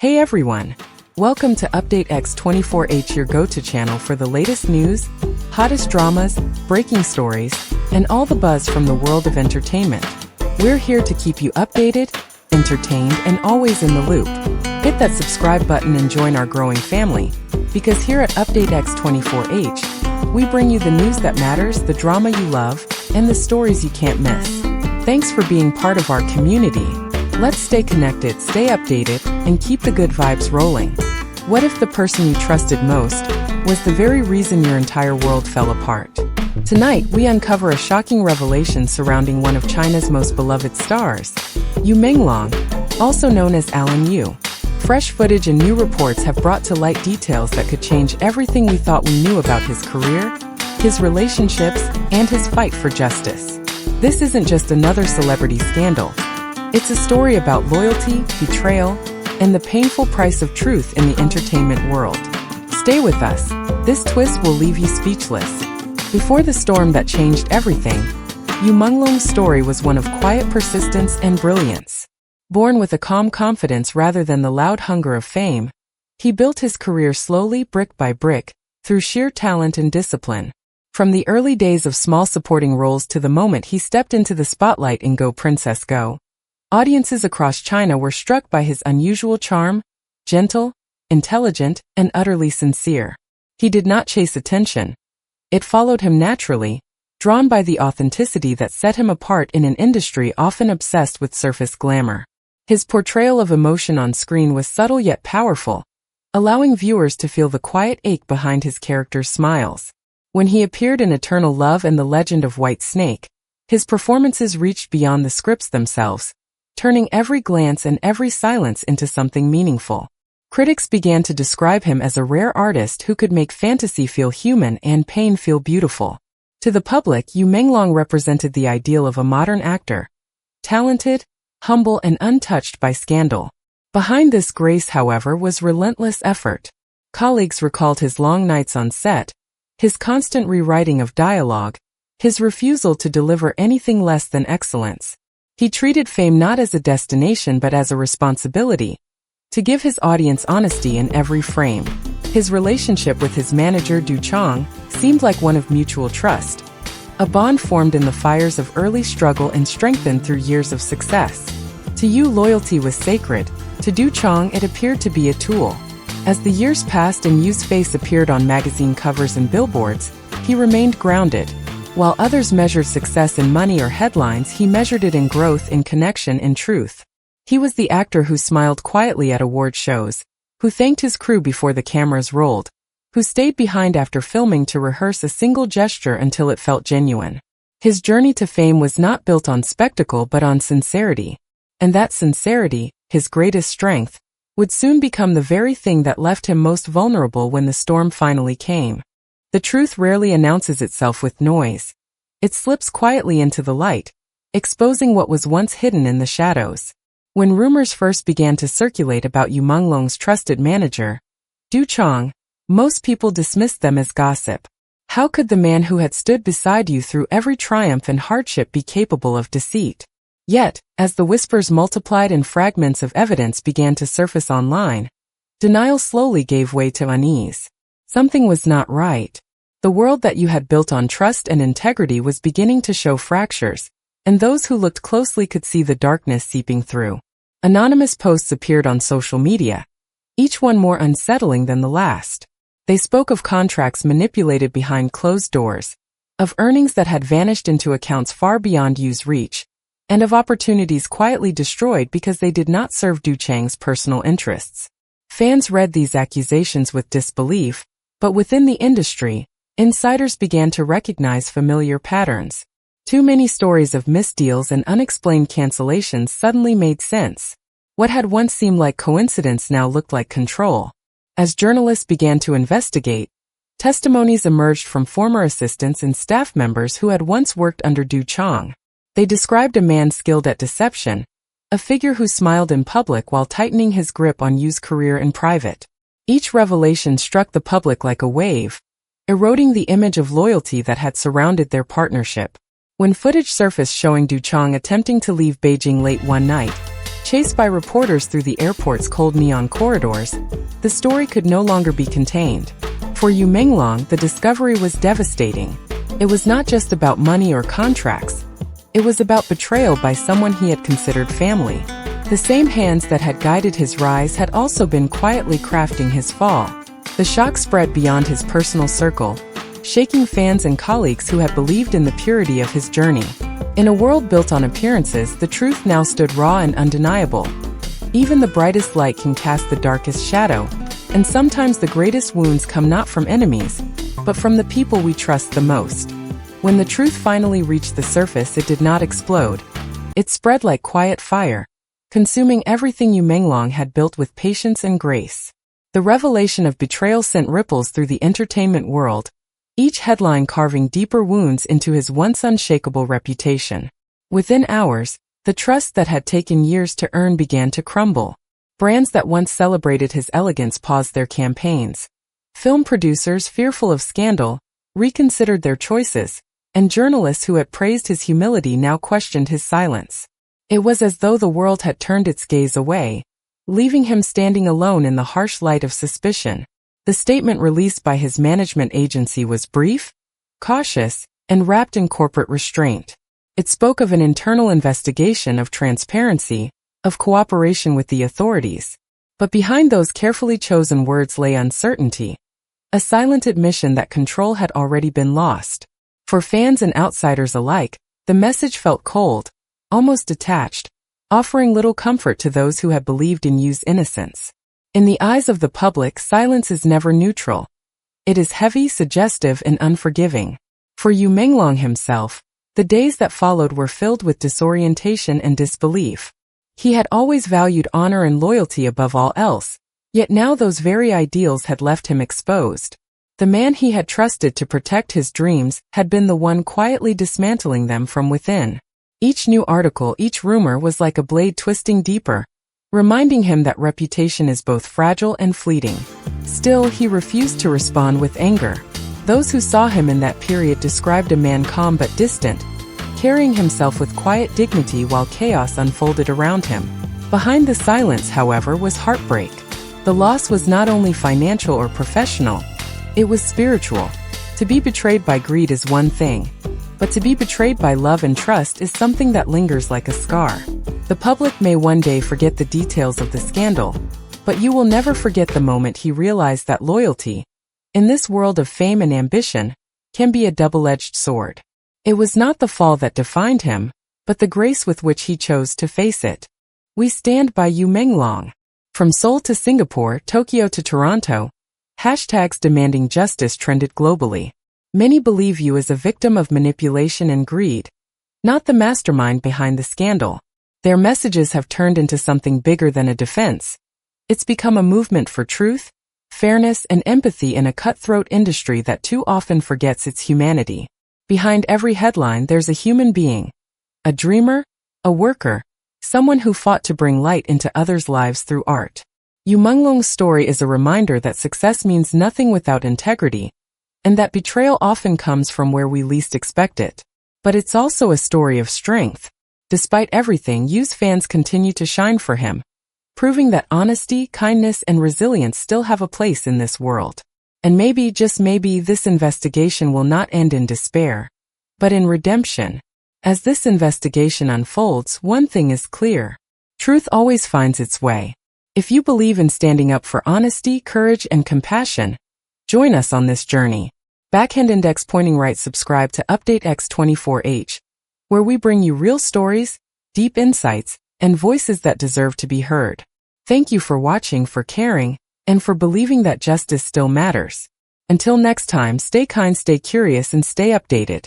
Hey everyone! Welcome to Update X24H, your go-to channel for the latest news, hottest dramas, breaking stories, and all the buzz from the world of entertainment. We're here to keep you updated, entertained, and always in the loop. Hit that subscribe button and join our growing family, because here at Update X24H, we bring you the news that matters, the drama you love, and the stories you can't miss. Thanks for being part of our community. Let's stay connected, stay updated, and keep the good vibes rolling. What if the person you trusted most was the very reason your entire world fell apart? Tonight, we uncover a shocking revelation surrounding one of China's most beloved stars, Ming Long, also known as Alan Yu. Fresh footage and new reports have brought to light details that could change everything we thought we knew about his career, his relationships, and his fight for justice. This isn't just another celebrity scandal. It's a story about loyalty, betrayal, and the painful price of truth in the entertainment world. Stay with us. This twist will leave you speechless. Before the storm that changed everything, Menglong's story was one of quiet persistence and brilliance. Born with a calm confidence rather than the loud hunger of fame, he built his career slowly, brick by brick, through sheer talent and discipline. From the early days of small supporting roles to the moment he stepped into the spotlight in Go Princess Go, audiences across China were struck by his unusual charm, gentle, intelligent, and utterly sincere. He did not chase attention. It followed him naturally, drawn by the authenticity that set him apart in an industry often obsessed with surface glamour. His portrayal of emotion on screen was subtle yet powerful, allowing viewers to feel the quiet ache behind his character's smiles. When he appeared in Eternal Love and The Legend of White Snake, his performances reached beyond the scripts themselves, turning every glance and every silence into something meaningful. Critics began to describe him as a rare artist who could make fantasy feel human and pain feel beautiful. To the public, Ming Long represented the ideal of a modern actor, talented, humble, and untouched by scandal. Behind this grace, however, was relentless effort. Colleagues recalled his long nights on set, his constant rewriting of dialogue, his refusal to deliver anything less than excellence. He treated fame not as a destination but as a responsibility, to give his audience honesty in every frame. His relationship with his manager Du Chong seemed like one of mutual trust, a bond formed in the fires of early struggle and strengthened through years of success. To Yu, loyalty was sacred. To Du Chong, it appeared to be a tool. As the years passed and Yu's face appeared on magazine covers and billboards, he remained grounded. While others measured success in money or headlines, he measured it in growth, in connection, in truth. He was the actor who smiled quietly at award shows, who thanked his crew before the cameras rolled, who stayed behind after filming to rehearse a single gesture until it felt genuine. His journey to fame was not built on spectacle but on sincerity. And that sincerity, his greatest strength, would soon become the very thing that left him most vulnerable when the storm finally came. The truth rarely announces itself with noise. It slips quietly into the light, exposing what was once hidden in the shadows. When rumors first began to circulate about Menglong's trusted manager, Du Chong, most people dismissed them as gossip. How could the man who had stood beside you through every triumph and hardship be capable of deceit? Yet, as the whispers multiplied and fragments of evidence began to surface online, denial slowly gave way to unease. Something was not right. The world that you had built on trust and integrity was beginning to show fractures, and those who looked closely could see the darkness seeping through. Anonymous posts appeared on social media, each one more unsettling than the last. They spoke of contracts manipulated behind closed doors, of earnings that had vanished into accounts far beyond Yu's reach, and of opportunities quietly destroyed because they did not serve Du Chang's personal interests. Fans read these accusations with disbelief, but within the industry, insiders began to recognize familiar patterns. Too many stories of misdeals and unexplained cancellations suddenly made sense. What had once seemed like coincidence now looked like control. As journalists began to investigate, testimonies emerged from former assistants and staff members who had once worked under Du Chong. They described a man skilled at deception, a figure who smiled in public while tightening his grip on Yu's career in private. Each revelation struck the public like a wave, eroding the image of loyalty that had surrounded their partnership. When footage surfaced showing Du Chong attempting to leave Beijing late one night, Chased by reporters through the airport's cold neon corridors, the story could no longer be contained. For Ming Long, the discovery was devastating. It was not just about money or contracts. It was about betrayal by someone he had considered family. The same hands that had guided his rise had also been quietly crafting his fall. The shock spread beyond his personal circle, shaking fans and colleagues who had believed in the purity of his journey. In a world built on appearances, the truth now stood raw and undeniable. Even the brightest light can cast the darkest shadow, and sometimes the greatest wounds come not from enemies, but from the people we trust the most. When the truth finally reached the surface, it did not explode. It spread like quiet fire, consuming everything Menglong had built with patience and grace. The revelation of betrayal sent ripples through the entertainment world, each headline carving deeper wounds into his once unshakable reputation. Within hours, the trust that had taken years to earn began to crumble. Brands that once celebrated his elegance paused their campaigns. Film producers, fearful of scandal, reconsidered their choices, and journalists who had praised his humility now questioned his silence. It was as though the world had turned its gaze away, leaving him standing alone in the harsh light of suspicion. The statement released by his management agency was brief, cautious, and wrapped in corporate restraint. It spoke of an internal investigation, of transparency, of cooperation with the authorities. But behind those carefully chosen words lay uncertainty, a silent admission that control had already been lost. For fans and outsiders alike, the message felt cold, almost detached, offering little comfort to those who had believed in Yu's innocence. In the eyes of the public, silence is never neutral. It is heavy, suggestive, and unforgiving. For Menglong himself, the days that followed were filled with disorientation and disbelief. He had always valued honor and loyalty above all else, yet now those very ideals had left him exposed. The man he had trusted to protect his dreams had been the one quietly dismantling them from within. Each new article, each rumor was like a blade twisting deeper, reminding him that reputation is both fragile and fleeting. Still, he refused to respond with anger. Those who saw him in that period described a man calm but distant, carrying himself with quiet dignity while chaos unfolded around him. Behind the silence, however, was heartbreak. The loss was not only financial or professional, it was spiritual. To be betrayed by greed is one thing, but to be betrayed by love and trust is something that lingers like a scar. The public may one day forget the details of the scandal, but you will never forget the moment he realized that loyalty, in this world of fame and ambition, can be a double-edged sword. It was not the fall that defined him, but the grace with which he chose to face it. We stand by Menglong. From Seoul to Singapore, Tokyo to Toronto, hashtags demanding justice trended globally. Many believe Yu is a victim of manipulation and greed, not the mastermind behind the scandal. Their messages have turned into something bigger than a defense. It's become a movement for truth, fairness, and empathy in a cutthroat industry that too often forgets its humanity. Behind every headline there's a human being, a dreamer, a worker, someone who fought to bring light into others' lives through art. Menglong's story is a reminder that success means nothing without integrity, and that betrayal often comes from where we least expect it. But it's also a story of strength. Despite everything, Yu's fans continue to shine for him, proving that honesty, kindness, and resilience still have a place in this world. And maybe, just maybe, this investigation will not end in despair, but in redemption. As this investigation unfolds, one thing is clear. Truth always finds its way. If you believe in standing up for honesty, courage, and compassion, join us on this journey. Backhand index pointing right. Subscribe to Update X24H, where we bring you real stories, deep insights, and voices that deserve to be heard. Thank you for watching, for caring, and for believing that justice still matters. Until next time, stay kind, stay curious, and stay updated.